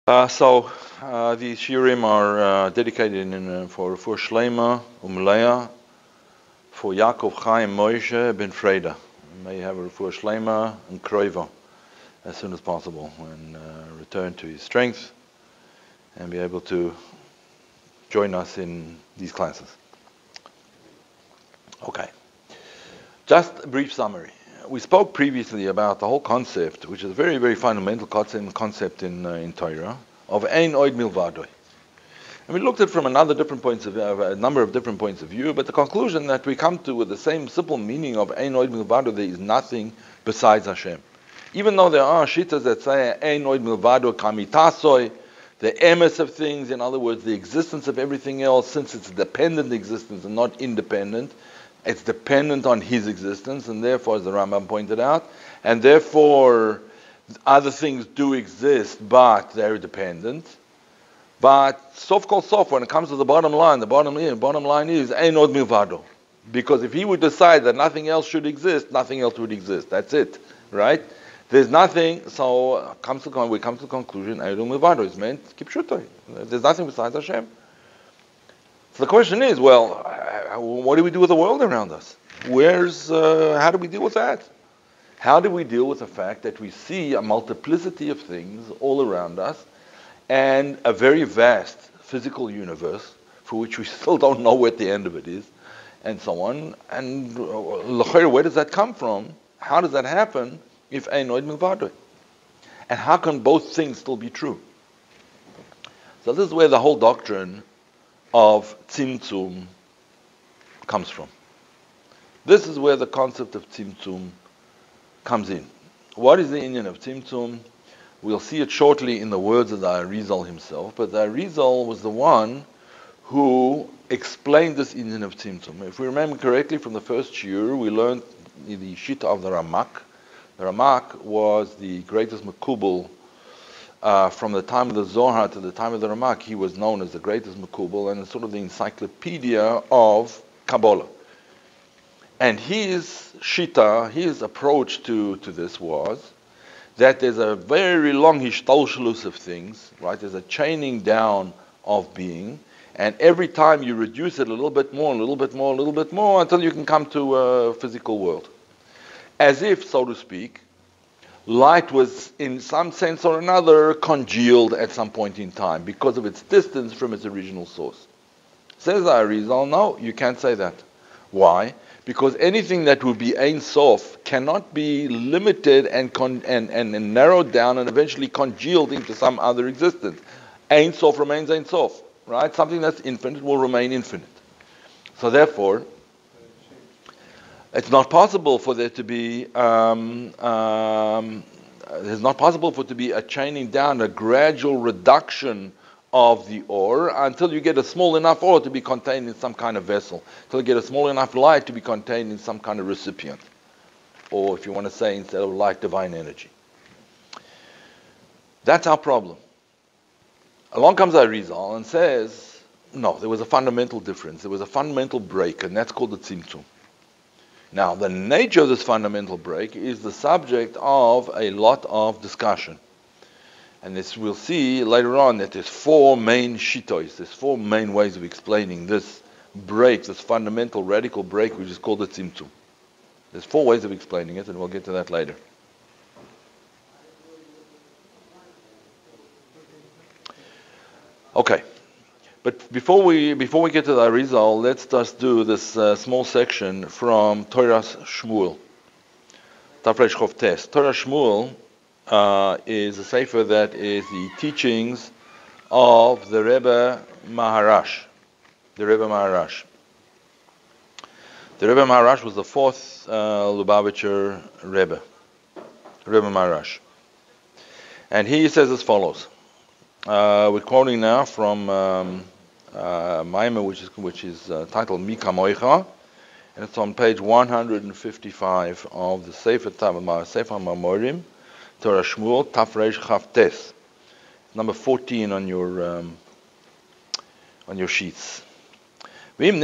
These Shiurim are dedicated for Shlema, Umleya, for Yaakov Chaim Moshe ben Freda. May have a refuah Shlema and Kroiva as soon as possible and return to his strength and be able to join us in these classes. Okay, just a brief summary. We spoke previously about the whole concept, which is a very, very fundamental concept in Torah, of Ein Oid Milvado. And we looked at it from a number of different points of view, but the conclusion that we come to with the same simple meaning of Ein Oid Milvado, there is nothing besides Hashem. Even though there are shittas that say Ein Oid Milvado Kamitasoi, the emes of things, in other words, the existence of everything else, since it's dependent existence and not independent, it's dependent on his existence, and therefore, as the Rambam pointed out, and therefore other things do exist, but they're dependent. But sof kol sof, when it comes to the bottom line is Ein Od Milvado. Because if he would decide that nothing else should exist, nothing else would exist. That's it, right? There's nothing, so we come to the conclusion Ein Od Milvado is meant kipshutai. There's nothing besides Hashem. So the question is, well, what do we do with the world around us? How do we deal with that? How do we deal with the fact that we see a multiplicity of things all around us and a very vast physical universe for which we still don't know what the end of it is, and so on? And where does that come from? How does that happen if Ein Od Milvado? And how can both things still be true? So this is where the whole doctrine of Tzimtzum comes from. This is where the concept of Tzimtzum comes in. What is the inyan of Tzimtzum? We'll see it shortly in the words of the Arizal himself, but the Arizal was the one who explained this inyan of Tzimtzum. If we remember correctly from the first Shiur, we learned the Shita of the Ramak. The Ramak was the greatest Makubal. From the time of the Zohar to the time of the Ramak, he was known as the greatest Makubal and sort of the encyclopedia of Kabbalah. And his shita, his approach to this was that there's a very long hishtalshelus of things, right? There's a chaining down of being, and every time you reduce it a little bit more, until you can come to a physical world. As if, so to speak, light was, in some sense or another, congealed at some point in time because of its distance from its original source. Says the Arizal, no, you can't say that. Why? Because anything that would be Ein Sof cannot be limited and narrowed down and eventually congealed into some other existence. Ein Sof remains Ein Sof, right? Something that's infinite will remain infinite. So therefore, it's not possible for there to be it's not possible for it to be a chaining down, a gradual reduction of the ore until you get a small enough ore to be contained in some kind of vessel, until you get a small enough light to be contained in some kind of recipient, or if you want to say instead of light, divine energy. That's our problem. Along comes Arizal and says, no, there was a fundamental difference, there was a fundamental break, and that's called the Tzimtzum. Now, the nature of this fundamental break is the subject of a lot of discussion. And this we'll see later on that there's four main shittos, there's four main ways of explaining this break, this fundamental radical break, which is called the Tzimtzum. There's four ways of explaining it, and we'll get to that later. Okay. But before we get to the Arizal, let's just do this small section from Torah's Shmuel. Tafresh Chof Tes. Torah Shmuel is a sefer that is the teachings of the Rebbe Maharash. The Rebbe Maharash. The Rebbe Maharash was the fourth Lubavitcher Rebbe. Rebbe Maharash. And he says as follows. We're quoting now from Maimah, which is titled Mika Moicha, and it's on page 155 of the Sefer Mamorim, Torah Shmuel, Tafresh Chavtes, number 14 on your sheets. If we're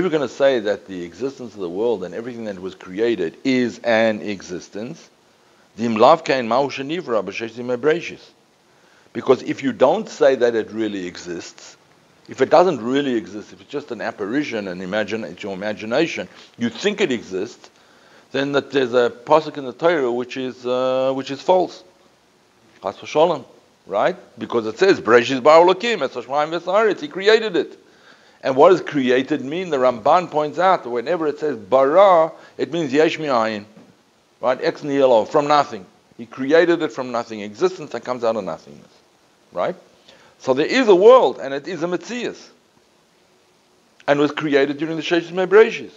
going to say that the existence of the world and everything that was created is an existence, Because if you don't say that it really exists, if it doesn't really exist, if it's just an apparition, it's your imagination, you think it exists, then that there's a pasuk in the Torah which is false. Chas v'sholom, right? Because it says Bereshis bara Elokim es hashamayim v'haaretz. He created it. And what does created mean? The Ramban points out that whenever it says bara, it means yesh mi'ayin, right? Ex nihilo, from nothing. He created it from nothing. Existence that comes out of nothingness, right? So there is a world, and it is a metzias, and was created during the Sheish Mebreshis.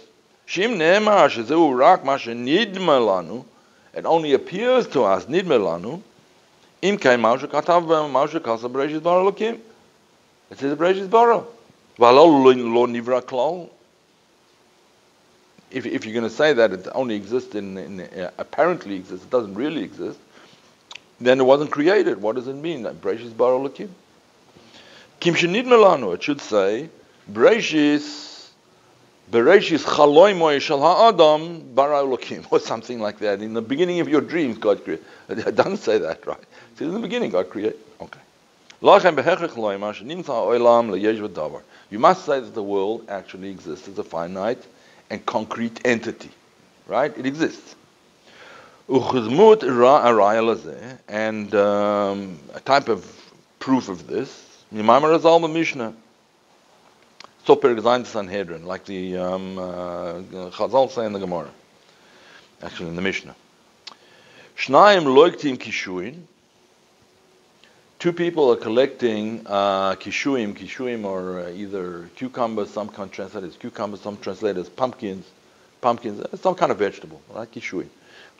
Shim ne'emar shezehu rak ma shenidma lanu. It only appears to us nidma lanu. Im kai ma'ashe katav ma'ashe kasa Bereshis bara Elokim. It says Bereshis bara. V'alo lo nivra klal. If you're going to say that it only exists apparently exists, it doesn't really exist, then it wasn't created. What does it mean? That Bereshis bara Elokim. Kim shenidma lanu. It should say Bereshis chaloi moy shel ha'adam bara Elokim, or something like that. In the beginning of your dreams, God created. It doesn't say that, right? It says in the beginning, God created. Okay. You must say that the world actually exists as a finite and concrete entity, right? It exists. And a type of proof of this, Arizal the Mishnah. So per example, Sanhedrin, like the Chazal say in the Gemora, actually in the Mishnah. Shnayim loiktim kishuin. Two people are collecting kishuim. Kishuim are either cucumbers, some translate as cucumbers, some translate as pumpkins, some kind of vegetable, right? Kishuim.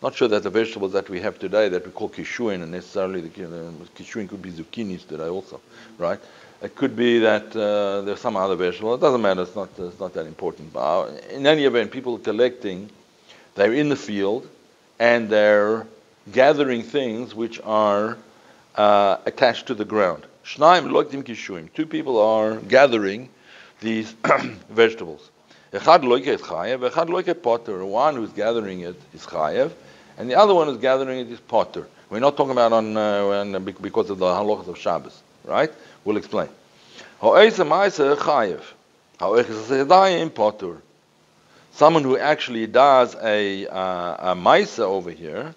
Not sure that the vegetables that we have today that we call kishuin, and necessarily the kishuin could be zucchinis today also, right? It could be that there's some other vegetable. It doesn't matter. It's not that important. But in any event, people are collecting. They're in the field, and they're gathering things which are attached to the ground. Shnayim loiktim kishuim. Two people are gathering these vegetables. Echad loiket chayev, echad loiket potter. One who's gathering it is chayev, and the other one who's gathering it is potter. We're not talking about because of the halachas of Shabbos, right? We'll explain. Someone who actually does a maisa over here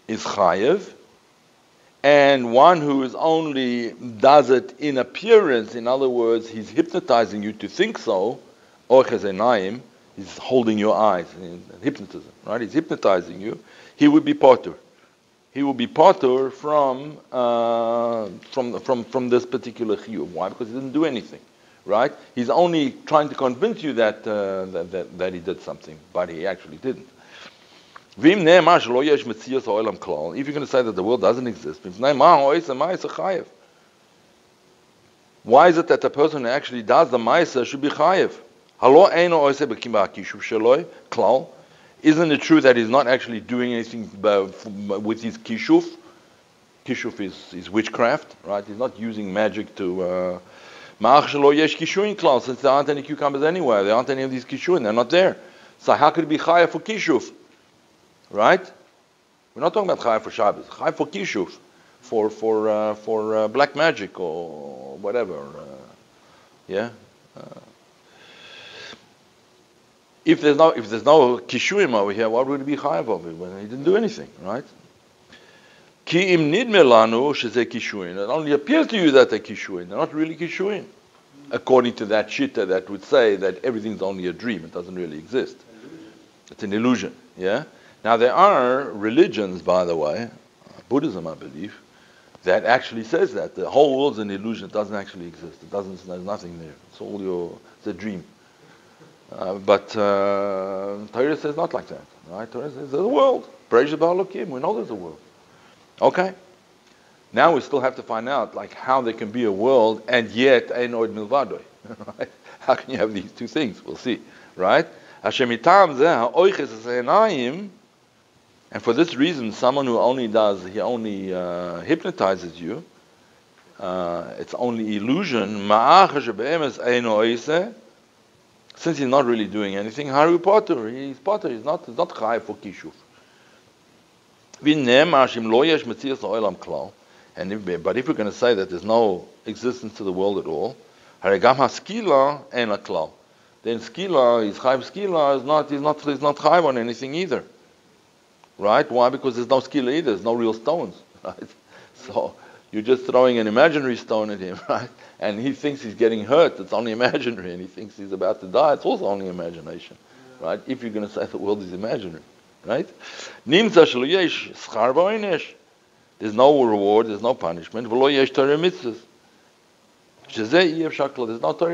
is chayev, and one who is only does it in appearance, in other words, he's hypnotizing you to think so, he's holding your eyes, hypnotism, right? He's hypnotizing you. He would be potter. He will be potter from this particular chiyuv. Why? Because he didn't do anything, right? He's only trying to convince you that he did something, but he actually didn't. If you're going to say that the world doesn't exist, why is it that the person who actually does the ma'aseh should be chayev? Isn't it true that he's not actually doing anything with his kishuf? Kishuf is witchcraft, right? He's not using magic to... Since there aren't any cucumbers anywhere, there aren't any of these kishuin, they're not there. So how could it be chayev for kishuf? Right? We're not talking about chayev for Shabbos. Chayev for kishuf, for black magic or whatever. If there's no kishuim over here, what would it be chayev of it when he didn't do anything, right? Ki im nidme lanu shezeh kishuin. It only appears to you that they're kishuin. They're not really kishuin, according to that shitta that would say that everything's only a dream. It doesn't really exist. It's an illusion. Yeah. Now there are religions, by the way, Buddhism, I believe, that actually says that the whole world's an illusion. It doesn't actually exist. There's nothing there. It's a dream. But Torah says not like that, right? Torah says there's a world. Praise the Baal Elokim. We know there's a world. Okay. Now we still have to find out, like, how there can be a world and yet ein od milvado. Right? How can you have these two things? We'll see, right? And for this reason, someone who only hypnotizes you. It's only illusion. Since he's not really doing anything, Haru Potter, he's Potter. He's not chayav for kishuf. But if we're going to say that there's no existence to the world at all, then skila is not chayv on anything either. Right? Why? Because there's no skila either. There's no real stones. Right? So you're just throwing an imaginary stone at him, right? And he thinks he's getting hurt. It's only imaginary, and he thinks he's about to die. It's also only imagination, right? If you're going to say the world is imaginary, right? There's no reward. There's no punishment. There's no Torah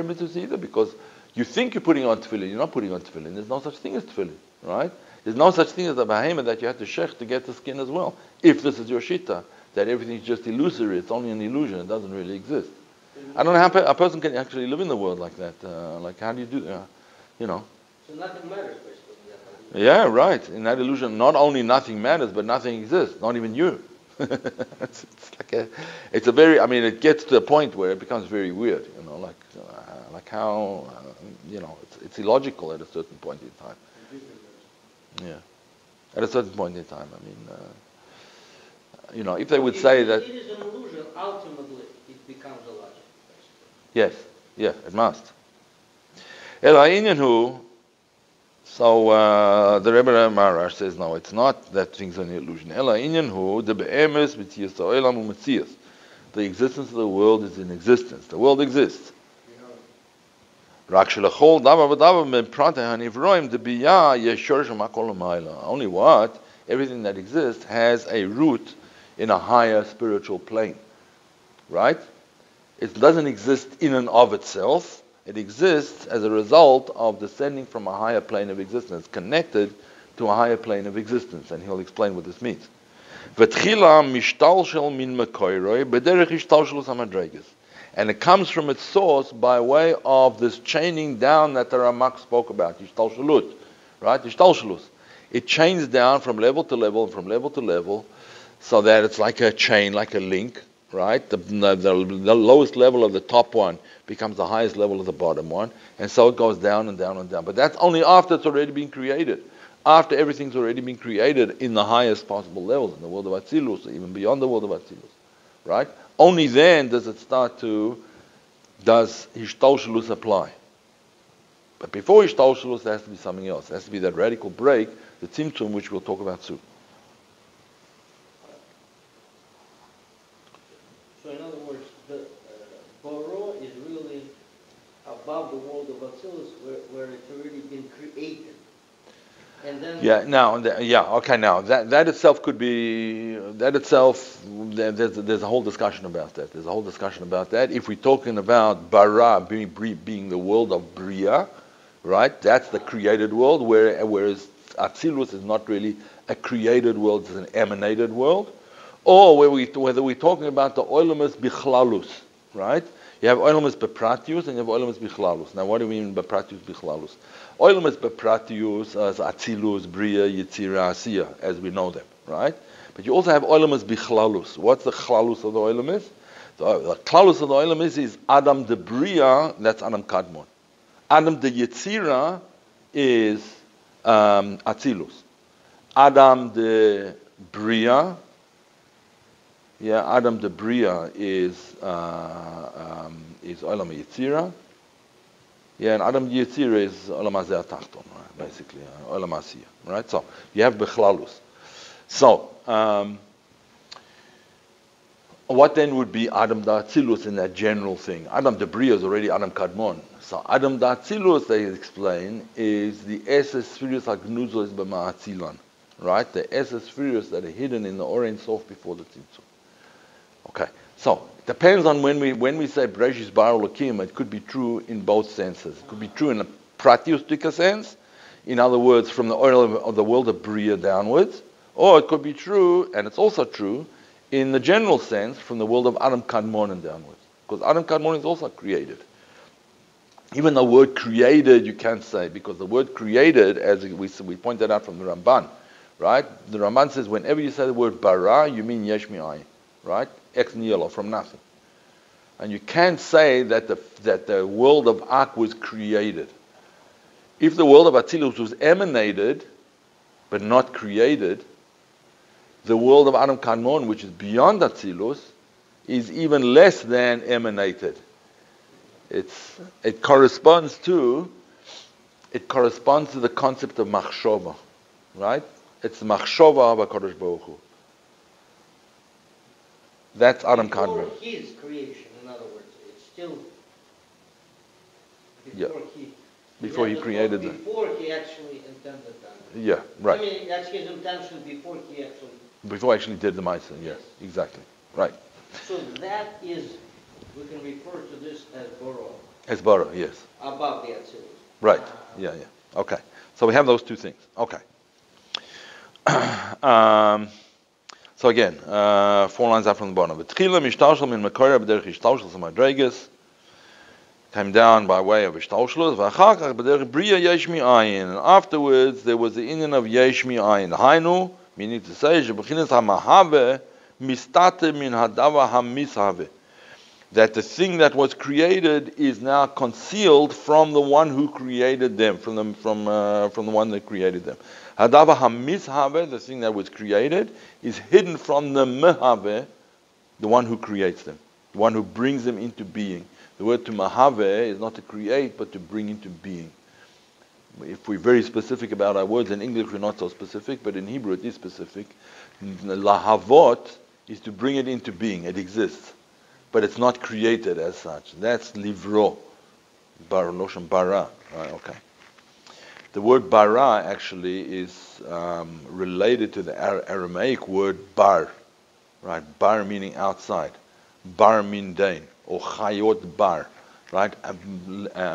mitzvahs either, because you think you're putting on tefillin. You're not putting on tefillin. There's no such thing as tefillin, right? There's no such thing as a behemoth that you have to shech to get the skin as well. If this is your shita, that everything is just illusory, it's only an illusion, it doesn't really exist. I don't know how a person can actually live in the world like that. Like, how do you do that? You know. So nothing matters, basically. Yeah, right. In that illusion, not only nothing matters, but nothing exists, not even you. It's a very, I mean, it gets to a point where it becomes very weird, you know, like how, you know, it's illogical at a certain point in time. Yeah, at a certain point in time. I mean, you know, if they would say that it is an illusion, ultimately it becomes a logic. Yes, yeah, it must. So the Rebbe Marash says no, it's not that things are an illusion. The existence of the world is in existence. The world exists. Only what? Everything that exists has a root in a higher spiritual plane. Right? It doesn't exist in and of itself. It exists as a result of descending from a higher plane of existence, connected to a higher plane of existence. And he'll explain what this means. And it comes from its source by way of this chaining down that the Ramak spoke about, Yishtalshalut, right? Yishtalshalus. It chains down from level to level and from level to level, so that it's like a chain, like a link, right? The lowest level of the top one becomes the highest level of the bottom one, and so it goes down and down and down. But that's only after it's already been created. After everything's already been created in the highest possible levels, in the world of Atzilus, even beyond the world of Atzilus, right? Only then does Hishtolshalus apply. But before Hishtolshalus, there has to be something else. There has to be that radical break, the Tzimtzum, which we'll talk about soon. So in other words, the Boro is really above the world of Atzilus, where it's already been created. And then now that itself could be, there's a whole discussion about that. There's a whole discussion about that. If we're talking about bara being the world of Bria, right? That's the created world, whereas Atzilus is not really a created world, it's an emanated world. Or whether we're talking about the Oilamus Bichlalus, right? You have Oilamus Bepratius and you have Oilamus Bichlalus. Now what do we mean by Bepratius Bichlalus? Oilamus Bepratius as Atzilus, Bria, Yitzira, Asiya, as we know them, right? But you also have Oilamus Bichlalus. What's the Chlalus of the Oilamus? The Chlalus of the Oilamus is Adam de Bria, that's Adam Kadmon. Adam de Yitzira is Atzilus. Adam de Bria, Adam de Bria is Olam Yitzira. And Adam Yitzira is Olam Hazeh Tachton, right? Basically, Olam Asiya, right? So you have Bechlalus. So what then would be Adam Da'atzilus in that general thing? Adam de Bria is already Adam Kadmon. So Adam Da'atzilus, they explain, is the Eses Spheres Agnuzos B'Ma'atzilan, right? The Eses Spheres that are hidden in the Oren Sof before the Tzimtzum. Okay, so it depends on when we say Bereshis Bara Elokim, it could be true in both senses. It could be true in a pratiustika sense, in other words, from the oil of the world of Bria downwards, or it could be true, and it's also true, in the general sense, from the world of Adam Kadmon and downwards. Because Adam Kadmon is also created. Even the word created, you can't say, because the word created, as we pointed out from the Ramban, right? The Ramban says, whenever you say the word bara, you mean yesh mi'ayin, right? Ex nihilo, from nothing. And you can't say that the world of Ak was created. If the world of Atzilus was emanated, but not created, the world of Adam Kadmon, which is beyond Atzilus, is even less than emanated. It corresponds to the concept of machshova, right? It's the machshova of HaKadosh Baruch Hu. That's Adam Kadmon. Before his creation, in other words, it's still before he created them. Before he actually intended that. Yeah, right. I mean, that's his intention before he actually... Before he actually did the Maisa, yes, exactly. Right. So that is, we can refer to this as Boro. As Boro, yes. Above the Atzilus. Right, yeah. Okay. So we have those two things. Okay. So again, 4 lines up from the bottom. V'tchila mishtaushel min mekorah b'derech ishtaushel samadreges. Came down by way of ishtaushel. V'achar kach b'derech bria yesh mi'ayin. And afterwards, there was the Indian of yesh mi'ayin. Hainu, meaning to say, shebechinas ha'mahave mistate min hadava ha'mishave. That the thing that was created is now concealed from the one who created them, from the one that created them. Hadava hamishave, the thing that was created, is hidden from the mehave, the one who creates them, the one who brings them into being. The word to mahave is not to create, but to bring into being. If we're very specific about our words, in English we're not so specific, but in Hebrew it is specific. Lahavot is to bring it into being. It exists, but it's not created as such. That's livro, bar loshem bara. Right, okay. The word bara actually is related to the Aramaic word bar, right? Bar meaning outside, bar min dain, or chayot bar, right?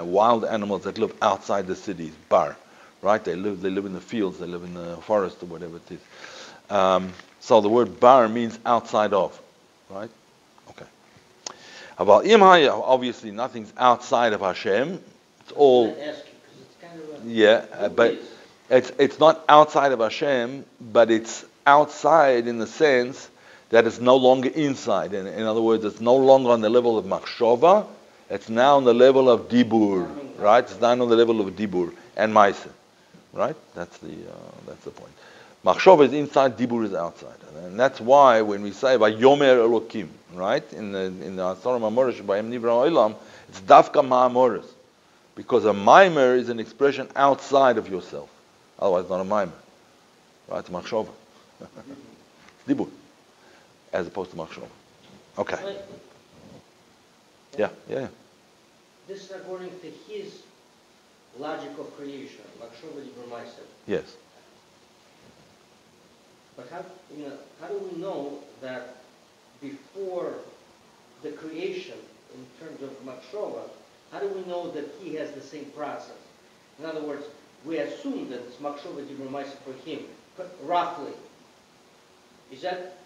Wild animals that live outside the cities, bar, right? They live in the fields, they live in the forest or whatever it is. So the word bar means outside of, right? Okay. Obviously nothing's outside of Hashem. It's all. Yeah, but it's not outside of Hashem, but it's outside in the sense that it's no longer inside. In other words, it's no longer on the level of machshova, it's now on the level of dibur, right? It's now on the level of dibur and maisa, right? That's the point. Machshova is inside, dibur is outside, and that's why when we say by Yomer Elokim, right? In the Asar Ma'amorish by Nivra Olam, it's dafka ma'amoris. Because a mimer is an expression outside of yourself. Otherwise, it's not a mimer. Right? It's machshova. Dibur. As opposed to machshova. Okay. Yeah. This is according to his logic of creation. Machshova dibur ma'aser. Yes. But how do we know that before the creation, in terms of machshova, how do we know that he has the same process? In other words, we assume that it's machshova dibur ma'aser for him, roughly. Is that,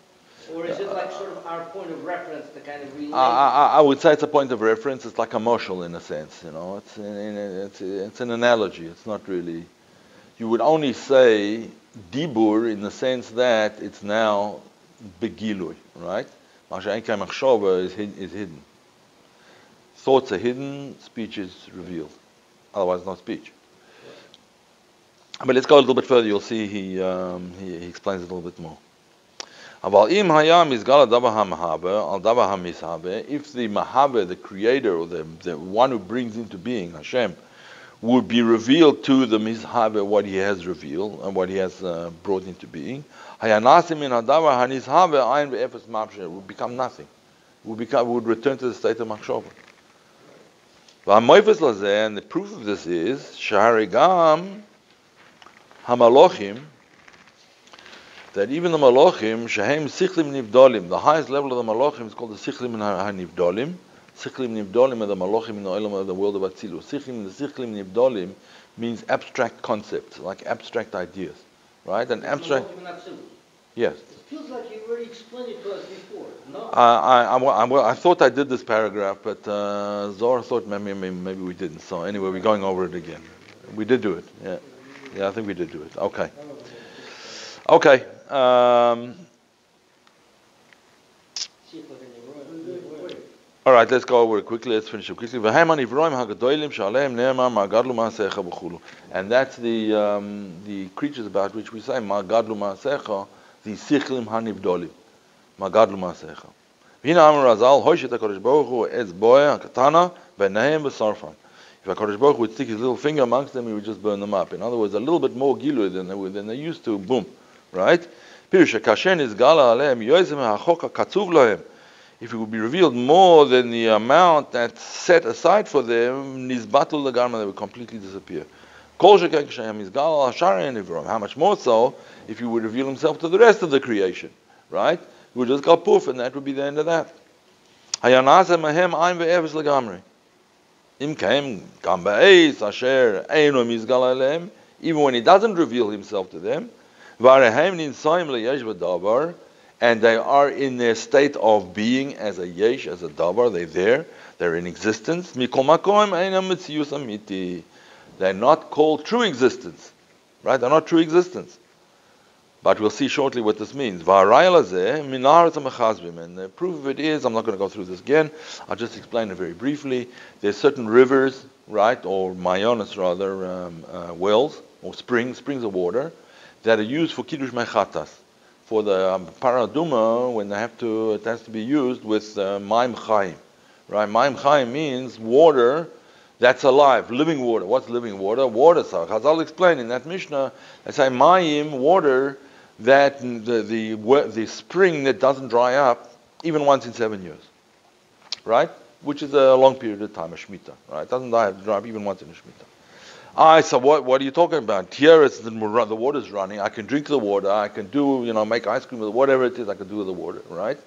or is it like sort of our point of reference to kind of relate? I would say it's a point of reference. It's like a moshel in a sense, you know. It's an analogy. It's not really. You would only say dibur in the sense that it's now begilui, right? Machshova is hidden. Thoughts are hidden, speech is revealed. Otherwise, no speech. But let's go a little bit further. You'll see he explains it a little bit more. If the mahabe, the creator, or the one who brings into being, Hashem, would be revealed to the mizhabe what he has revealed and what he has brought into being, it would become nothing. It would return to the state of machshava. And the proof of this is Shaharigam Hamalochim, that even the Malachim, Shahem Sichlim Nivdolim, the highest level of the Malachim is called the Sichlim Nivdolim. Sichlim Nivdolim are the Malachim in the Olam of the world of Atzilus. The Sichlim Nivdolim means abstract concepts, like abstract ideas, right? And abstract. Yes. It feels like you already explained it to us before. No. I thought I did this paragraph, but Zohar thought maybe we didn't. So anyway, we're going over it again. We did do it. Yeah, I think we did do it. Okay. All right, let's go over it quickly. Let's finish it quickly. And that's the creatures about which we say Maggid Ma'asecha, the sichlim hanivdolim. Magadlu masecha. V'hina amar Arizal, hoishet HaKadosh Baruch Hu ez boya katana b'nehem v'sarfan. If HaKadosh Baruch Hu would stick his little finger amongst them, he would just burn them up. In other words, a little bit more gilui than they used to. Boom. Right? Pirush kasher nizgala aleim yoizem ha'chok ha'katzuv lohem. If it would be revealed more than the amount that's set aside for them, nizbatul legarma, they would completely disappear. Kol sheken k'shayam nizgal ha'shara enivrom. How much more so if he would reveal himself to the rest of the creation, right? He would just go poof, and that would be the end of that. Hayanazem mahem ayin ve'eves legamri. Im kaim gam ba'eis asher eino mizgal aleim. Even when he doesn't reveal himself to them, v'arehem ninsoim leyesh v'davar. And they are in their state of being as a yesh, as a davar. They're there. They're in existence. They're not called true existence. Right? They're not true existence. But we'll see shortly what this means. And the proof of it is, I'm not going to go through this again. I'll just explain it very briefly. There's certain rivers, right, or mayonas rather, wells, or springs of water, that are used for kiddush mechatas. For the paraduma, when it has to be used with maim chaim, right? Maim chaim means water that's alive, living water. What's living water? Water. So Chazal explain in that Mishnah, they say maim, water that the spring that doesn't dry up even once in 7 years, right? Which is a long period of time, a shemitah, right? It doesn't dry up even once in a shemitah. So what are you talking about? Here it's the water's running. I can drink the water. I can do, make ice cream with whatever it is I can do with the water, right?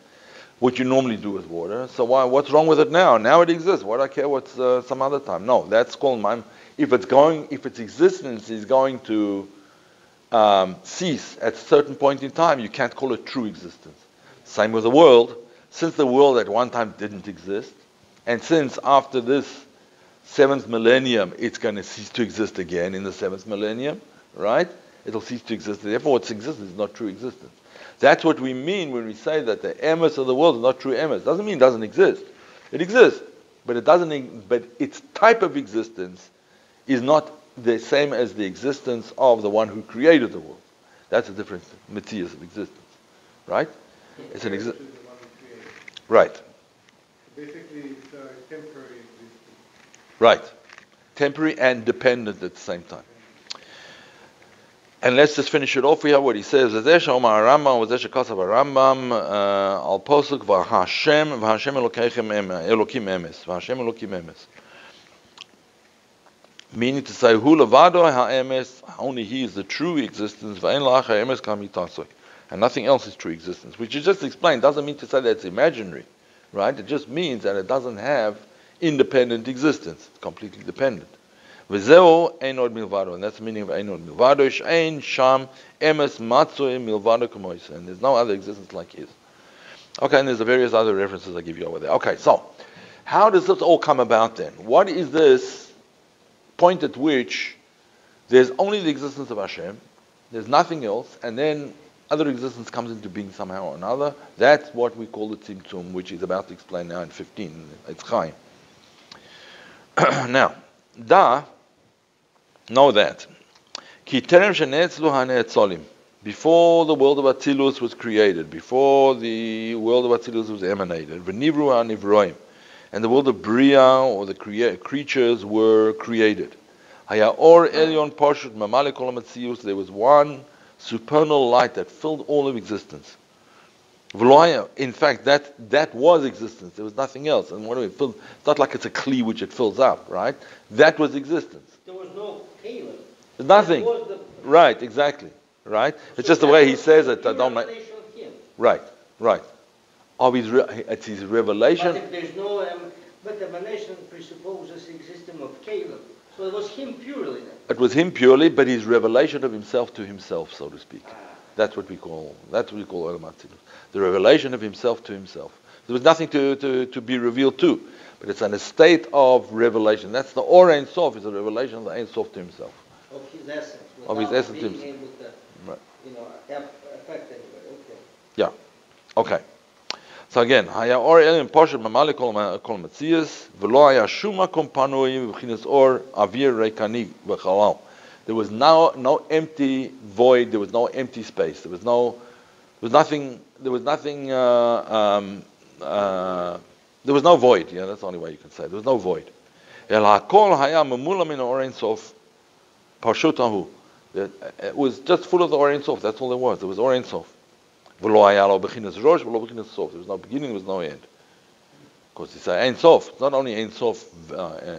What you normally do with water. So what's wrong with it now? Now it exists. Why do I care what's some other time? No, that's called maim. If its existence is going to cease at a certain point in time, you can't call it true existence. Same with the world. Since the world at one time didn't exist, and since after this 7th millennium, it's going to cease to exist again in the 7th millennium, right? It'll cease to exist. Therefore, its existence is not true existence. That's what we mean when we say that the emes of the world is not true emes. Doesn't mean it doesn't exist. It exists, but but its type of existence is not the same as the existence of the one who created the world. That's a different materials of existence, right? It's an existence. Right. Basically, it's a temporary existence. Right. Temporary and dependent at the same time. And let's just finish it off here. What he says, al posuk v'Hashem Elokim emes, v'Hashem Elokim emes. Meaning to say, hu levado ha'emes, only he is the true existence, v'ein la'achar emes kam yitasoi, and nothing else is true existence. Which you just explained doesn't mean to say that it's imaginary, right? It just means that it doesn't have independent existence. It's completely dependent. V'zeo ein od milvado, and that's the meaning of ein od milvado. She'ein sham emes matzoi milvado kamois, and there's no other existence like his. Okay, and there's various other references I give you over there. Okay, so how does this all come about then? What is this point at which there's only the existence of Hashem, there's nothing else, and then other existence comes into being somehow or another? That's what we call the Tzimtzum, which is about to explain now in 15. It's Chaim. Now, know that. Ki terem shenetzlu haneetzolim. Before the world of Atzilus was created, before the world of Atzilus was emanated, v'nivru ha'nivroim, and the world of Bria, or the creatures, were created. Haya or elyon pashut mamale kol ha'metzius. There was one supernal light that filled all of existence. In fact, that was existence. There was nothing else. And what do we fill? It's not like it's a kli which it fills up, right? That was existence. There was no Caleb. There's nothing. Right, exactly. Right? So it's just the way he says it. I don't like. Right. It's his revelation. But if there's no, but the emanation presupposes the existence of Caleb. So it was him purely then. It was him purely, but his revelation of himself to himself, so to speak. That's what we call Olam Atzilus. The revelation of himself to himself. There was nothing to be revealed to, but it's in a state of revelation. That's the Or Ein Sof, is a revelation of the Ein Sof to himself. Of his essence. Of his essence to himself. Right. Affect anybody. Okay. Yeah. Okay. So again, Haya Or Elim Poshet Mamali Kol Metzias, V'lo Haya Shuma Kompanui V'chinas Or Avir Reikani V'chalal. There was no empty void. There was no empty space. There was no There was no void. Yeah, that's the only way you can say it. There was no void. El hakol haya memula min ha'or ein sof parshutahu. It was just full of the Or Ein Sof. That's all there was. There was Or Ein Sof. V'lo haya lo bechinas rosh, v'lo bechinas sof. There was no beginning, there was no end. Because it's Ein Sof. It's not only Ein Sof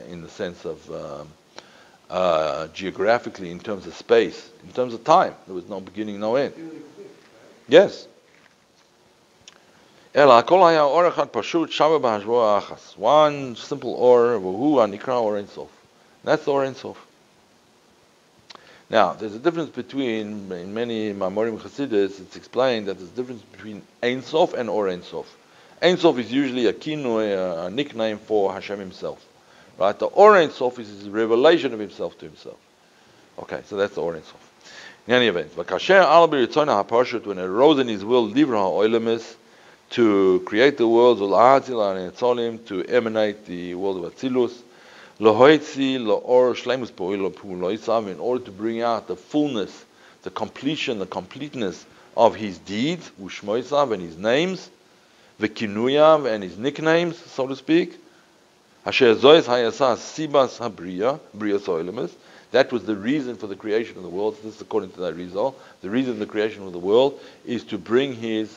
in the sense of geographically, in terms of space, in terms of time. There was no beginning, no end. Yes. Ela kol haya or echad pashut shava b'hashvoa achas. One simple or, v'hu hanikra Or Ein Sof. That's the Or Ein Sof. Now, there's a difference between, in many Mamorim Chassidus, it's explained that there's a difference between Ein Sof and Or Ein Sof. Ein Sof is usually a kinui, a nickname for Hashem himself. Right? The Or Ein Sof is his revelation of himself to himself. Okay, so that's the Or Ein Sof. In any event, when it arose in his will, Livra ha'olemis, to create the worlds, to emanate the world of Atzilus, in order to bring out the fullness, the completion, the completeness of his deeds, and his names, and his nicknames, so to speak. That was the reason for the creation of the world. This is according to the Arizal. The reason for the creation of the world is to bring his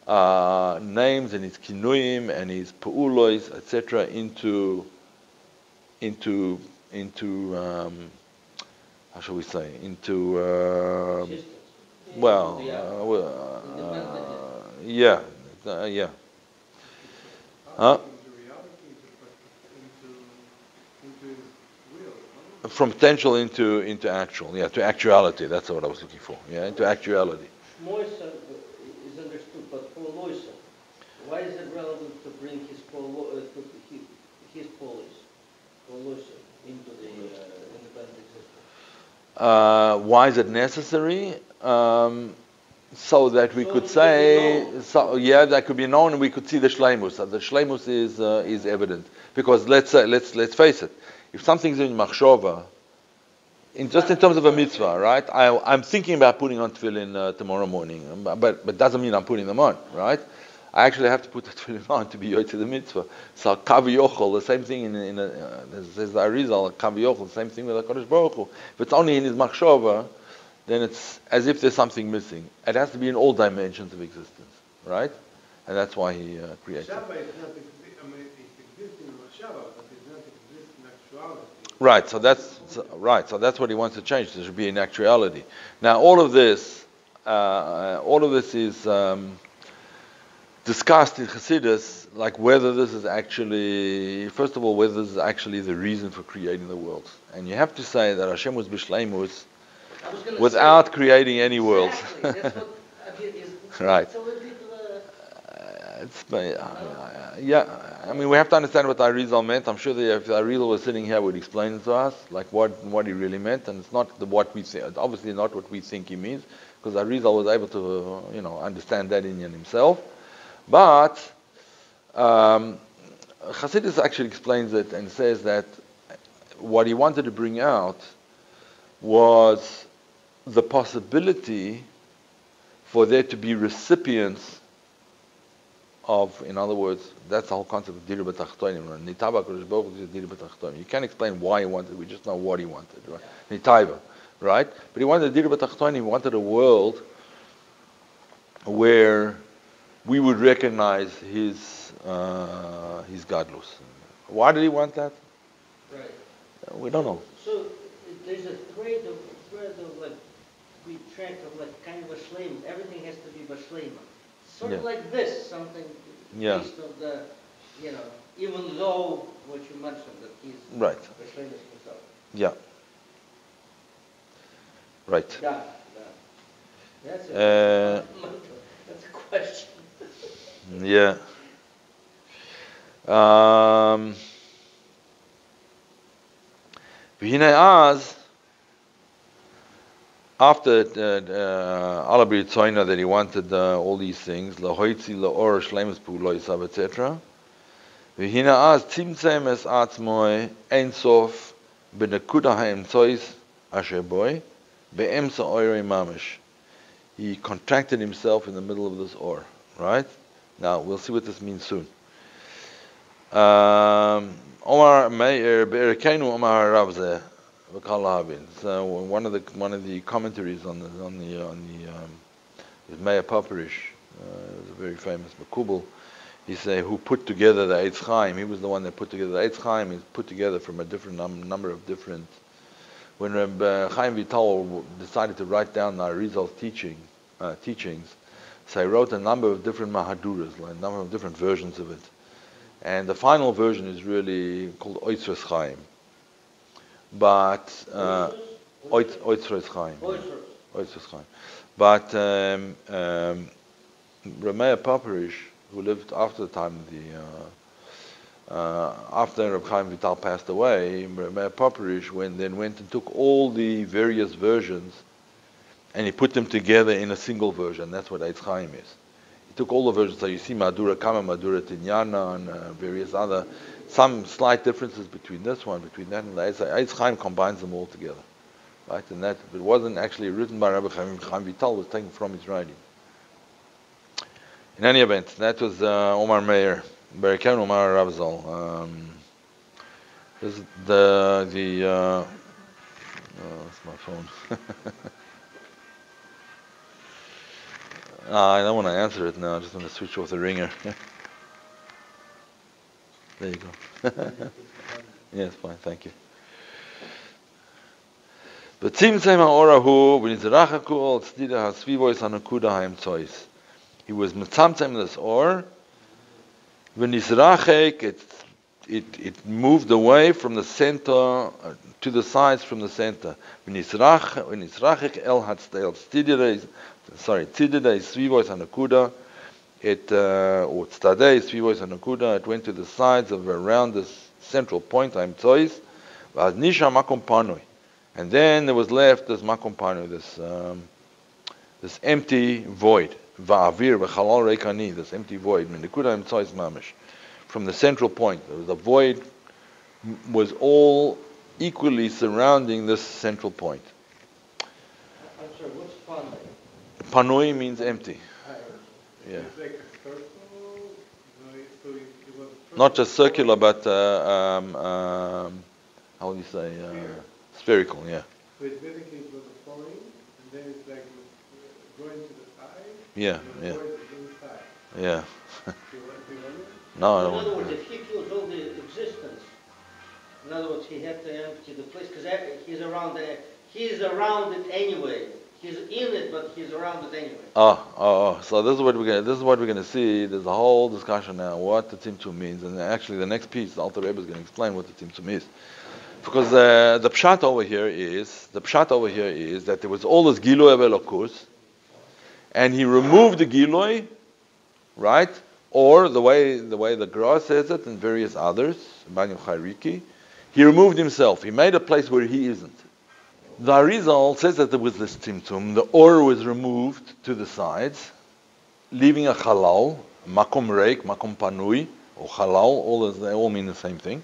names and his kinuyim and his pu'ulois, etc., into how shall we say, yeah. Huh? From potential into actual, to actuality. That's what I was looking for. Yeah, into actuality. Moisa is understood, but for Loisa, why is it relevant to bring his polis into the independent existence? Why is it necessary? So that we could say, that could be known, and we could see the shleimus. The shleimus is evident, because let's face it. If something's in machshova, just in terms of a mitzvah, right? I'm thinking about putting on tefillin tomorrow morning, but doesn't mean I'm putting them on, right? I actually have to put the tefillin on to be yoy to the mitzvah. So kaviyochol, the same thing there's the Arizal, kaviyochol, the same thing with HaKadosh Baruch Hu. If it's only in his machshova, then it's as if there's something missing. It has to be in all dimensions of existence, right? And that's why he created it. It exists in machshava, but it does not exist in actuality. Right, so that's what he wants to change. There should be in actuality. Now, all of this is discussed in Chassidus, like whether this is actually, first of all, whether this is actually the reason for creating the world. And you have to say that Hashem was b'shleimus without creating any worlds. Exactly. That's what right. I mean, we have to understand what Arizal meant. I'm sure that if Arizal was sitting here, would explain it to us, like what he really meant, and it's not what we think. Obviously, not what we think he means, because Arizal was able to, understand that in himself. But Chassidus actually explains it and says that what he wanted to bring out was the possibility for there to be recipients of, in other words, that's the whole concept of Dir B'Tachtonim. Nitaba HaKadosh Baruch Hu is Dir B'Tachtonim. You can't explain why he wanted it, we just know what he wanted, right? Nitaba, right? But he wanted Dir B'Tachtonim, he wanted a world where we would recognize his godless. Why did he want that? Right. We don't know. So there's a thread of like we track of like kind of a shleima. Everything has to be b'shleima. Sort of like this, something based on the, even though what you mentioned that he's right. b'shleima himself. Yeah. Right. Yeah. That's a question. Yeah. After Alabir Tzoyna that he wanted all these things, lahoitzi laor shleimus pu'loisav, etc. V'hina az tzimtzem es atzmoi ein sof b'nekuda ha'emtzois asher boi be'emsa oirei mamish. he contracted himself in the middle of this or, right? Now, we'll see what this means soon. Omar Meir Be'erekenu Omar Ravzeh V'Kal. So one of the commentaries on the Meir Paparish, was a very famous Makubal. He said, who put together the Eitz Chaim. He was the one that put together the Eitz Chaim. Is put together from a different number of different. When Rabbi Chaim Vital decided to write down the Arizal's teachings, so he wrote a number of different Mahaduras, like a number of different versions of it. And the final version is really called Oitzres Chaim. But Oitzres Chaim. Oitzres Chaim. But Rameh Paparish, who lived after the time of after Rabbi Chaim Vital passed away, Rameh Paparish went and took all the various versions and he put them together in a single version. That's what Eitz Chaim is. He took all the versions, so you see Madura Kama, Madura Tinyana, and various other, some slight differences between this one, between that, and the Eitz Chaim combines them all together. Right? And that, it wasn't actually written by Rabbi Chaim Vital, it was taken from his writing. In any event, that was Omar Meir, Berekan Omar Ravzal. This is that's my phone. I don't want to answer it now. I just want to switch off the ringer. There you go. Yes, fine. Thank you. He was mitzamtzem this or when it moved away from the center to the sides from the center. When Yisrachek el hatzteil tzididei svivois hanakuda, or tzadei svivois hanakuda, it went to the sides of around this central point. Haimtzois, v'az nisha makom panoi, and then there was left this makom panoi, this empty void. Va'avir v'chalal reikani, this empty void. Menikuda haimtzois mamish. From the central point, the void was all equally surrounding this central point. I'm sorry, what's panoi? Panoi means empty. Yeah. It's like a circle. So it was Not just circular, but how would you say? Spherical. Yeah. So it basically was a point, and then it's like going to the side. Yeah. And the Yeah. void is inside. Yeah. Do you want it? No, I In don't other want words, if he kills all the existence, in other words, he had to empty the place because he's around it anyway. He's in it, but he's around it anyway. So this is what we're gonna see. There's a whole discussion now what the Tzimtzum means, and actually the next piece, the Alter Rebbe is going to explain what the Tzimtzum is, because the pshat over here is that there was all this Giloi of Elokus, and he removed the Giloi, right? Or the way the Gra says it, and various others, Emmanuel Chayriki, he removed himself. He made a place where he isn't. The Arizal says that there was this Tzimtzum. The Or was removed to the sides, leaving a Chalal, Makom Reik, Makom Panui, or Chalal. They all mean the same thing.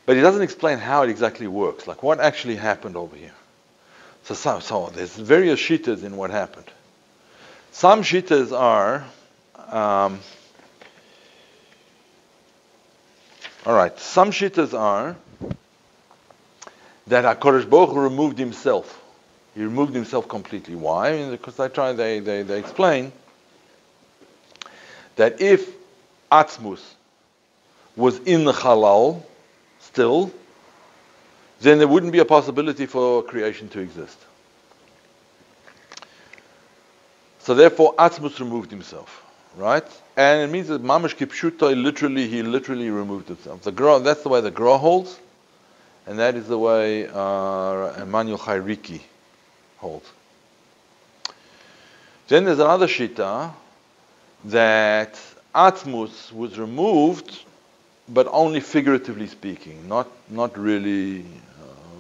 But he doesn't explain how it exactly works, like what actually happened over here. So there's various shittas in what happened. Some shittas are. Some shittas are that HaKadosh Baruch Hu removed himself. He removed himself completely. Why? Because they explain that if Atzmus was in the Halal still, then there wouldn't be a possibility for creation to exist. So therefore Atzmus removed himself. Right? And it means that Mamash Kipshutai he literally removed himself. That's the way the Gra holds, and that is the way Emmanuel Chayriki holds. Then there's another Shita that Atmus was removed, but only figuratively speaking, not really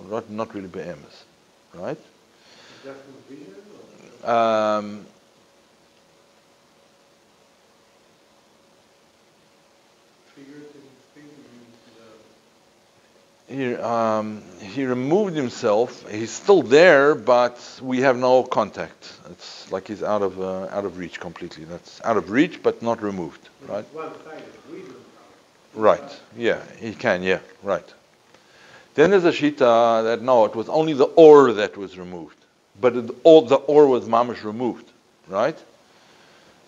be'emes, right? Just in vision? Or? he removed himself. He's still there, but we have no contact. It's like he's out of reach completely. That's out of reach, but not removed, right? Right. Yeah, he can. Yeah, right. Then there's a shita that no, it was only the or that was removed, but the or was mamish removed, right?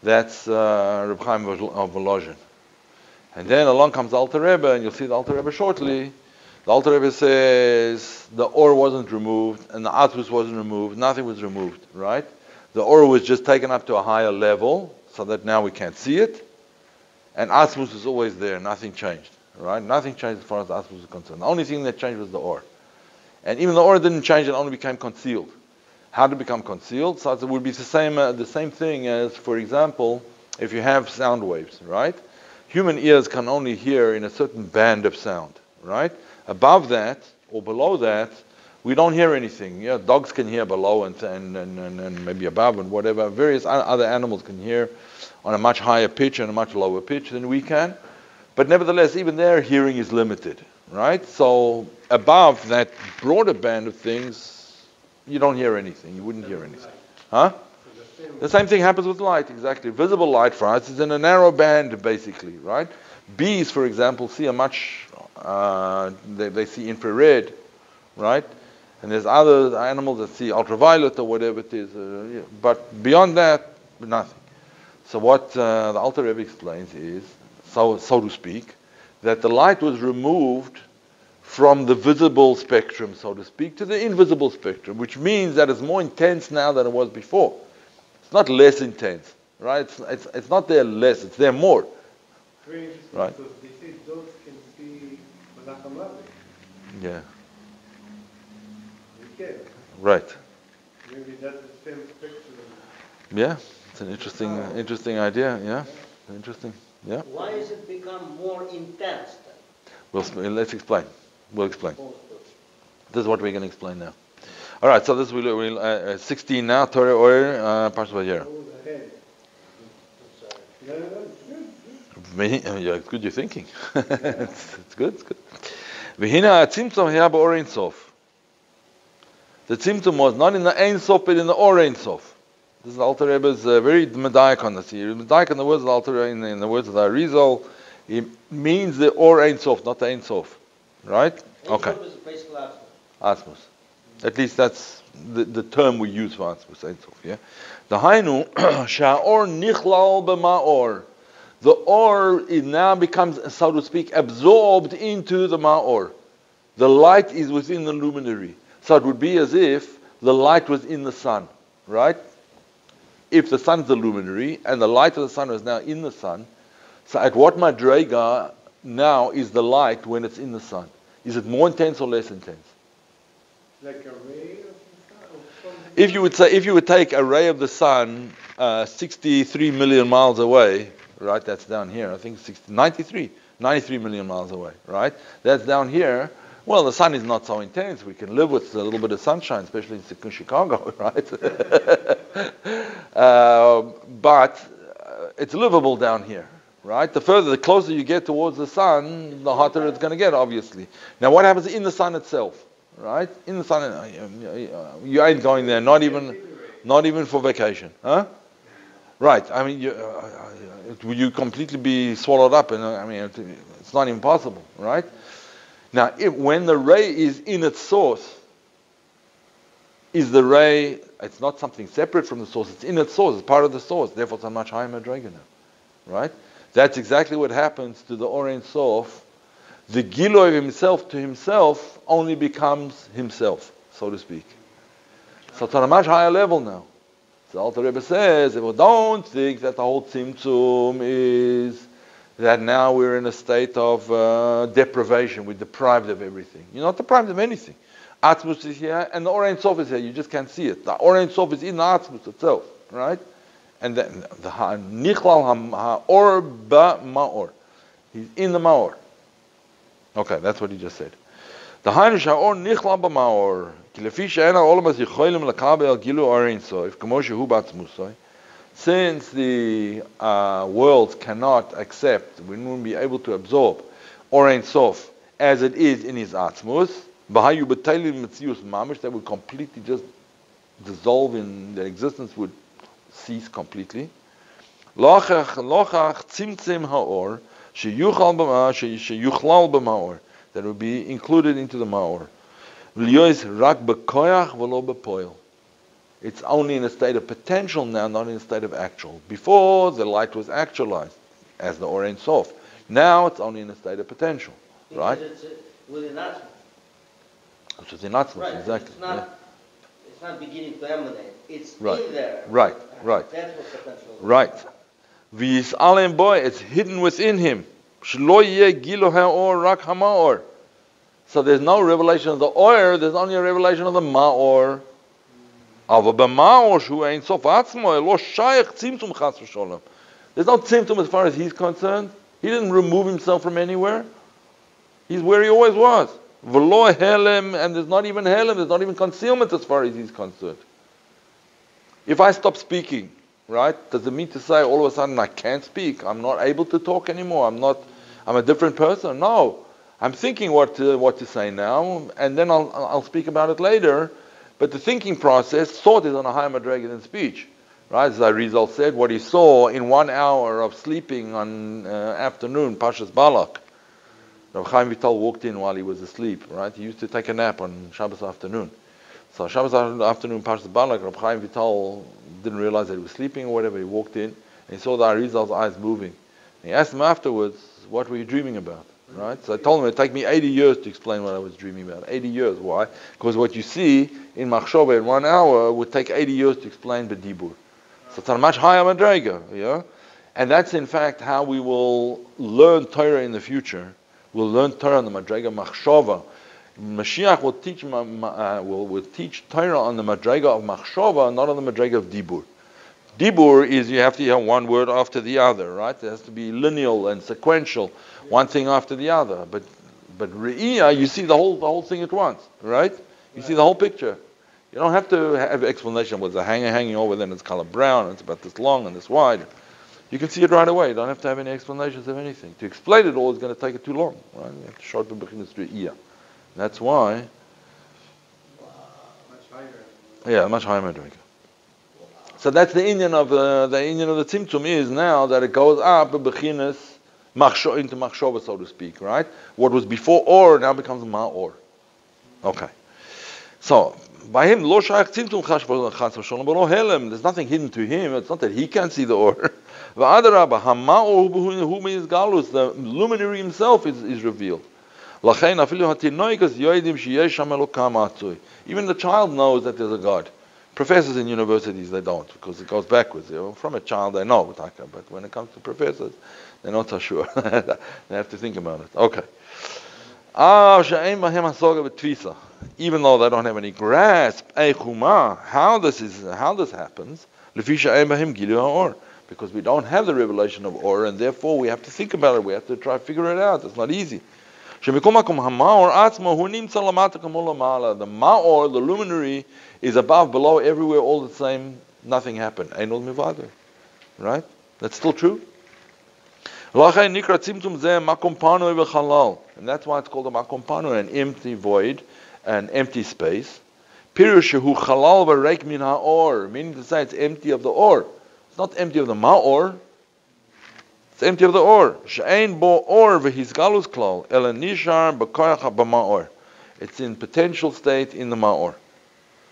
That's Reb Chaim of Volozhin. And then along comes the Alter Rebbe, and you'll see the Alter Rebbe shortly. The Alter Rebbe says the or wasn't removed, and the atzmus wasn't removed, nothing was removed, right? The or was just taken up to a higher level, so that now we can't see it. And atzmus is always there, nothing changed, right? Nothing changed as far as atzmus is concerned. The only thing that changed was the or. And even the or didn't change, it only became concealed. How did it become concealed? So it would be the same thing as, for example, if you have sound waves, right? Human ears can only hear in a certain band of sound, right? Above that or below that, we don't hear anything. Yeah, dogs can hear below and maybe above and whatever. Various other animals can hear on a much higher pitch and a much lower pitch than we can. But nevertheless, even their hearing is limited, right? So above that broader band of things, you don't hear anything. You wouldn't hear anything. Huh? The same thing happens with light, exactly. Visible light for us is in a narrow band, basically, right? Bees, for example, see a much, they see infrared, right? And there's other animals that see ultraviolet or whatever it is. But beyond that, nothing. So what the Alter Rebbe explains is, so to speak, that the light was removed from the visible spectrum, so to speak, to the invisible spectrum, which means that it's more intense now than it was before. It's not less intense, right? It's not there less, it's there more. Very interesting, right? Because they say dogs can see Malach HaMavet. Yeah. They can. Right. Maybe that's the same spectrum. Yeah, it's an interesting idea. Yeah, interesting. Yeah. Why has it become more intense then? Let's explain. We'll explain. This is what we're going to explain now. All right. So this we'll 16 now. Torah or Parshat Vayera. Yeah, it's good you're thinking. it's good. It's good. V'hina tzimtzum here b'or Ein Sof. The tzimtzum was not in the Ein Sof, but in the or Ein Sof. This is Alter Rebbe's very medayik on this. Medayik in the words of Alter Rebbe, in the words of the Arizal, it means the or Ein Sof, not the Ein Sof, right? Okay. Ein Sof is basically Atzmus. At least that's the term we use for Atzmus, Ein Sof. Yeah. The Hainu sha'or nichlal b'ma'or. The or it now becomes, so to speak, absorbed into the ma'or. The light is within the luminary. So it would be as if the light was in the sun, right? If the sun's the luminary and the light of the sun is now in the sun, so at what madrega now is the light when it's in the sun? Is it more intense or less intense? Like a ray of the sun? If you would take a ray of the sun 63 million miles away, right? That's down here. I think 93 million miles away, right? That's down here. Well, the sun is not so intense. We can live with a little bit of sunshine, especially in Chicago, right? But it's livable down here, right? The closer you get towards the sun, the hotter it's going to get, obviously. Now, what happens in the sun itself, right? In the sun, you ain't going there, not even for vacation, huh? Right. I mean, you completely be swallowed up, and I mean, it's not impossible, right? Now, when the ray is in its source, is the ray, it's not something separate from the source, it's in its source, it's part of the source, therefore it's a much higher madrega now, right? That's exactly what happens to the Or Ein Sof. The Giloi of himself to himself only becomes himself, so to speak. So it's on a much higher level now. So Alter Rebbe says, well, don't think that the whole Tzimtzum is that now we're in a state of deprivation, we're deprived of everything. You're not deprived of anything. Atzmus is here, and the Or Ein Sof is here, you just can't see it. The Or Ein Sof is in the Atzmus itself, right? And then the Nichlal HaOr Ba-Ma'or. He's in the Ma'or. Okay, that's what he just said. The Hainu Sha'or Nichlal Ba-Ma'or. Ki lefi she'en ha'olam az yicholim lekabel gilu Or Ein Sof, kamo shehu b'atzmusoi. Since the world cannot accept, we won't be able to absorb Or Ein Sof as it is in his atzmus, b'hayu b'teilim metzius mamish, that would completely just dissolve in their existence, would cease completely. Lochach tzimtzim ha'or, sheyuchlal b'ma'or, that would be included into the ma'or. V'lyois rak b'koyach v'lo b'poil. It's only in a state of potential now, not in a state of actual. Before, the light was actualized as the Or Ein Sof. Now it's only in a state of potential, right? Because it's within Atzmus. Which is in Atzmus, Right. exactly. It's not beginning to emanate. It's Right. in there. Right, right. That's what potential is. Right. V'yis alem boy, it's hidden within him. Shlo yeh gilo ha'or rak ha'ma'or. So there's no revelation of the Or, there's only a revelation of the Ma'or. Aber b'ma'or shu ein sof atzmo, lo shayach tzimtzum chas v'sholem. There's no tzimtzum as far as he's concerned. He didn't remove himself from anywhere. He's where he always was. V'lo helem, and there's not even helem, there's not even concealment as far as he's concerned. If I stop speaking, right, does it mean to say all of a sudden I can't speak? I'm not able to talk anymore. I'm a different person? No. I'm thinking what to say now, and then I'll speak about it later. But the thinking process, thought is on a higher madrega than speech. Right? As Arizal said, what he saw in 1 hour of sleeping on afternoon, Pashas Balak. Rabbi Chaim Vital walked in while he was asleep, right? He used to take a nap on Shabbos afternoon. So Shabbos afternoon, Pashas Balak, Rabbi Chaim Vital didn't realize that he was sleeping or whatever. He walked in and he saw the Arizal's eyes moving. And he asked him afterwards, what were you dreaming about? Right? So I told him it'd take me 80 years to explain what I was dreaming about. 80 years. Why? Because what you see in Machshava in 1 hour would take 80 years to explain B'dibur. So it's on a much higher madrega, yeah? And that's in fact how we will learn Torah in the future. We'll learn Torah on the madrega Machshava. Mashiach will teach Torah on the madrega of Machshava, not on the madrega of Dibur. Dibur is you have to hear one word after the other, right? It has to be lineal and sequential, one thing after the other. But Re'iyah, you see the whole thing at once, right? You see the whole picture. You don't have to have explanation. What's a hanger hanging over, then it's color brown, and it's about this long and this wide. You can see it right away. You don't have to have any explanations of anything. To explain it all is going to take it too long, right? You have to show it in Bechinas Re'iyah. That's why. Much higher. Yeah, much higher madrega. So that's the Indian of the Tzimtzum is now that it goes up Bechinas into Machshava, so to speak, right? What was before Or now becomes Ma'or. Okay. So by him, Lo Shayach Tzimtzum Chas V'Sholem B'Lo Helem. There's nothing hidden to him. It's not that he can't see the Or. V'Adarabah HaMa'or Hu Meis Galus. The luminary himself is revealed. Lachein Afilu HaTinoikas Yoidim Sheyesh Sham Elokam Atzui. Even the child knows that there's a God. Professors in universities, they don't, because it goes backwards. You know, from a child, they know, but when it comes to professors, they're not so sure. They have to think about it. Okay. Even though they don't have any grasp, how this happens, because we don't have the revelation of Or, and therefore we have to think about it. We have to try to figure it out. It's not easy. The Ma'or, the luminary, is above, below, everywhere, all the same. Nothing happened. Right? That's still true. And that's why it's called a makom pano, an empty void, an empty space. Meaning to say it's empty of the Or. It's not empty of the Ma'or. It's empty of the Or. It's in potential state in the Ma'or.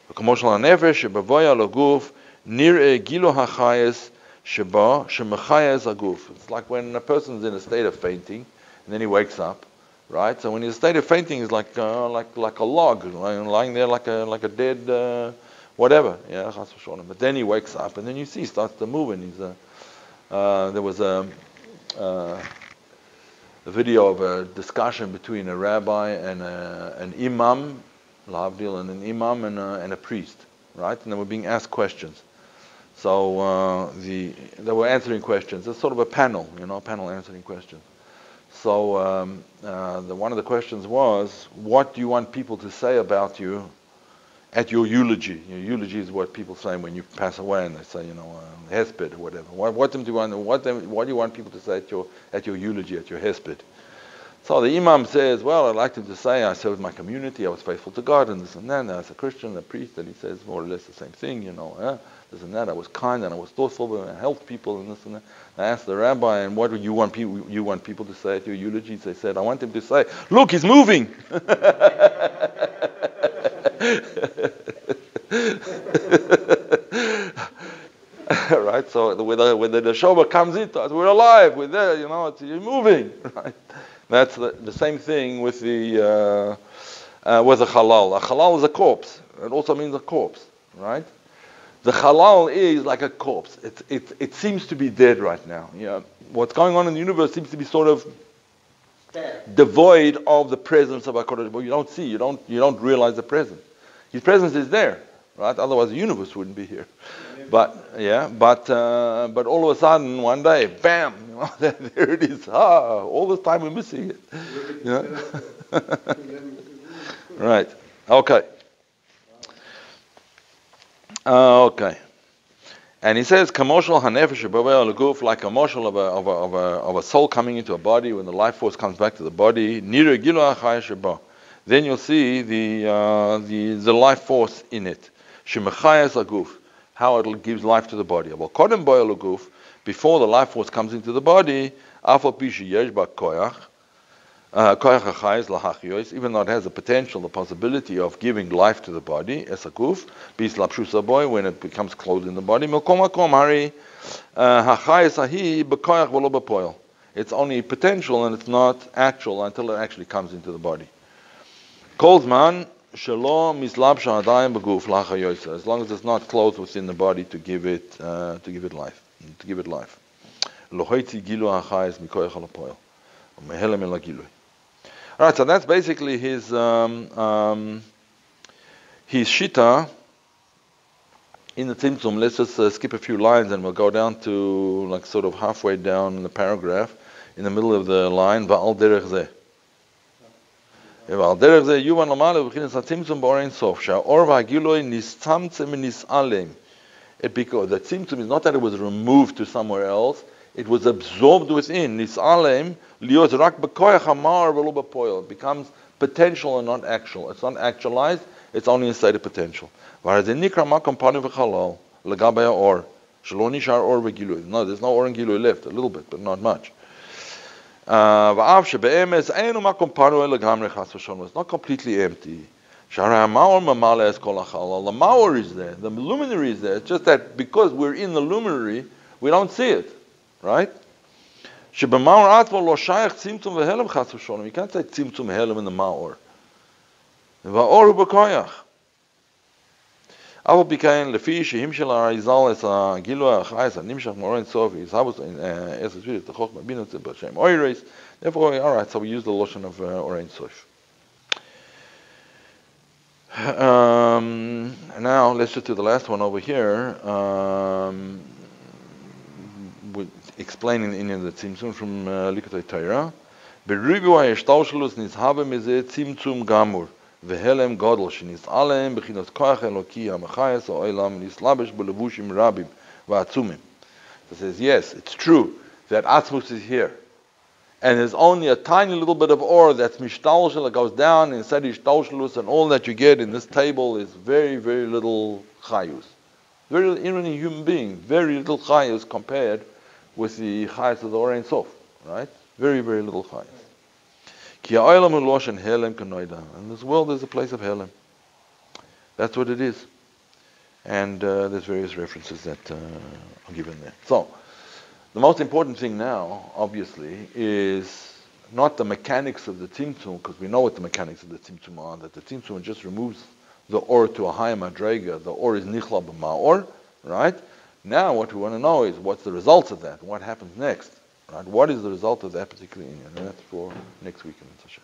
It's like when a person's in a state of fainting and then he wakes up, right? So when he's in a state of fainting, he's like a log, lying there like a dead whatever. Yeah, but then he wakes up and then you see he starts to move, and there was a video of a discussion between a rabbi and an imam, and an imam and a priest, right? And they were being asked questions. So they were answering questions. It's sort of a panel, panel answering questions. So one of the questions was, what do you want people to say about you at your eulogy? Your eulogy is what people say when you pass away, and they say, hesped or whatever. What do you want people to say at your eulogy, at your hesped? So the imam says, well, I'd like him to say, I served my community, I was faithful to God, and this and that. And as a Christian, a priest, and he says more or less the same thing, this and that. I was kind and I was thoughtful and I helped people and this and that. I asked the rabbi, and what do you want people to say at your eulogies? They said, I want him to say, look, he's moving. Right, so when the neshama comes into us, we're alive, we're there, you're moving, right? That's the same thing with the halal. A halal is a corpse. It also means a corpse, right? The halal is like a corpse. It seems to be dead right now. What's going on in the universe seems to be sort of devoid of the presence of HaKadosh Baruch Hu. You don't see, you don't realize the presence. His presence is there, right? Otherwise the universe wouldn't be here. But all of a sudden one day, bam, there it is. All this time we're missing it. Right. Okay. Okay. And he says, "Kamoshal hanefesh b'avei l'guf," like a moshel of a soul coming into a body. When the life force comes back to the body, nira gilu achai sheba. Then you'll see the life force in it. Shemachayas aguf, how it gives life to the body. But kodem boy l'guf, before the life force comes into the body, afal pi sheyesh ba koyach. Even though it has the potential, the possibility of giving life to the body, as a guf, bis lapshusa boy, when it becomes clothed in the body, it's only potential and it's not actual until it actually comes into the body. As long as it's not clothed within the body to give it life. All right, so that's basically his shita in the Tzimtzum. Let's just skip a few lines and we'll go down to like sort of halfway down in the paragraph, in the middle of the line. Va'al derech zeh. Va'al derech zeh yuvan l'male v'chinas haTzimtzum b'orein sof sha'or v'hagiloi nistamtzem nis'alem. Because the Tzimtzum is not that it was removed to somewhere else. It was absorbed within. Nis'alem liot rak b'koyach hamar v'lo b'poil. It becomes potential and not actual. It's not actualized. It's only in state of potential. Whereas in nikra makom panim v'chalal l'gabei or shelo nishar or v'gilui. No, there's no or and gilui left. A little bit, but not much. V'av shebe'emes einu makom panu l'gamrei chas v'shon. It's not completely empty. Shara ha'maor mamale es kol ha'chalal. The maor is there. The luminary is there. It's just that because we're in the luminary, we don't see it. Right? You can't say tzimtzum v'helem in the ma'or. Va'or hu b'koyach. Aval b'kayin lefi shehim shel Arizal es ha'gilu ha'achayis ha'nimshach ma'orein sof yizhabus es ha'zviris t'choch ma'binut b'shem oireis. Therefore, all right, so we use the lotion of orein sof. Now, let's just do the last one over here. Explaining the Indian the Tzimtzum from Likutei Torah. Beribu ha'yishtalshelus nizhabe mizeh tzimtzum gamur v'helem gadol sheniz'alem b'chinas koach eloki ha'machayes ha'olam nislabesh b'levushim rabim v'atzumim. It says, yes, it's true that Atzmus is here. And there's only a tiny little bit of ore that's mishtalshel that goes down inside ishtalshelus, and all that you get in this table is very, very little chayus. Very little, even a human being, very little chayus compared with the chayas of the Orein Sof, right? Very, very little chayas. Ki ha'olam hu loshen helem k'noida. In this world there's a place of helem. That's what it is. And there's various references that are given there. So, the most important thing now, obviously, is not the mechanics of the Tzimtzum, because we know what the mechanics of the Tzimtzum are, that the Tzimtzum just removes the ore to a higher madrega. The ore is nichla b'ma'or, right? Now what we want to know is what's the results of that, what happens next, right? What is the result of that particular union? And that's for next week in Hashem.